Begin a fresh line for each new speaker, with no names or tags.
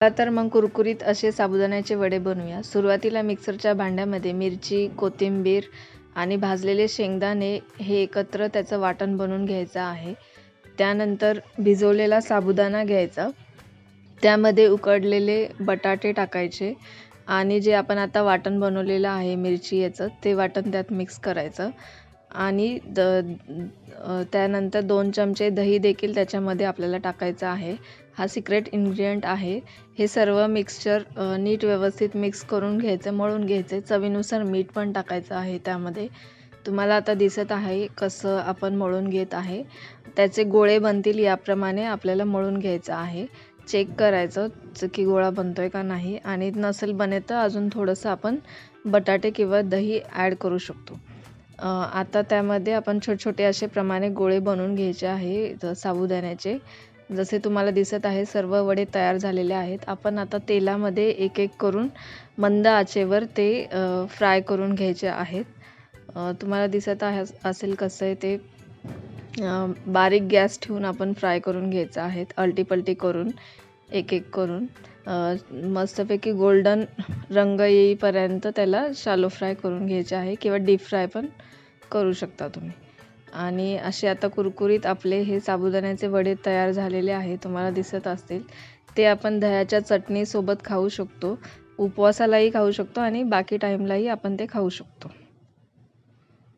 चला तर मग कुरकुरीत असे साबुदाण्याचे वडे बनवूया। सुरुवातीला मिक्सरच्या भांड्यामध्ये मिरची, कोथिंबीर आणि भाजलेले शेंगदाणे हे एकत्र त्याचं वाटण बनवून घ्यायचं आहे। त्यानंतर भिजवलेला साबुदाणा घ्यायचा, त्यामध्ये उकडलेले बटाटे टाकायचे आणि जे आपण आता वाटण बनवलेलं आहे मिरची याचं, ते वाटण त्यात मिक्स करायचं आणि त्यानंतर 2 चमचे दही देखील त्याच्यामध्ये आपल्याला टाकायचं आहे। हा सिक्रेट इन्ग्रेडियंट आहे। हे सर्व मिक्सचर नीट व्यवस्थित मिक्स करून घ्यायचं, मळून घ्यायचं। चवीनुसार मीठ पण टाकायचं आहे त्यामध्ये। तुम्हाला आता दिसत आहे कसं आपण मळून घेत आहे। त्याचे गोळे बनतील याप्रमाणे आपल्याला मळून घ्यायचं आहे। चेक करायचं की गोळा बनतोय का नाही, आणि नसेल बनत तर अजून थोडंसं आपण बटाटे किंवा दही ॲड करू शकतो। आता त्यामध्ये आपण छोटे असे प्रमाणे गोळे बनवून घ्यायचे आहे साबुदाण्याचे। जसे तुम्हाला दिसत आहे सर्व वडे तयार झालेले आहेत। आपण आता तेलामध्ये एक एक करून मंद आचेवर ते फ्राय करून घ्यायचे आहेत। तुम्हाला दिसत असेल कसं आहे ते, बारीक गॅस ठेवून आपण फ्राय करून घ्यायचं आहे, अलटीपलटी करून एक एक करून मस्तपैकी गोल्डन रंग येईपर्यंत त्याला शॅलो फ्राय करून घ्यायचे आहे, किंवा डीप फ्राय पण करू शकता तुम्ही। आणि असे आता कुरकुरीत आपले हे साबुदाण्याचे वडे तयार झालेले आहे, तुम्हाला दिसत असतील। ते आपण दह्याच्या चटणीसोबत खाऊ शकतो, उपवासालाही खाऊ शकतो आणि बाकी टाईमलाही आपण ते खाऊ शकतो।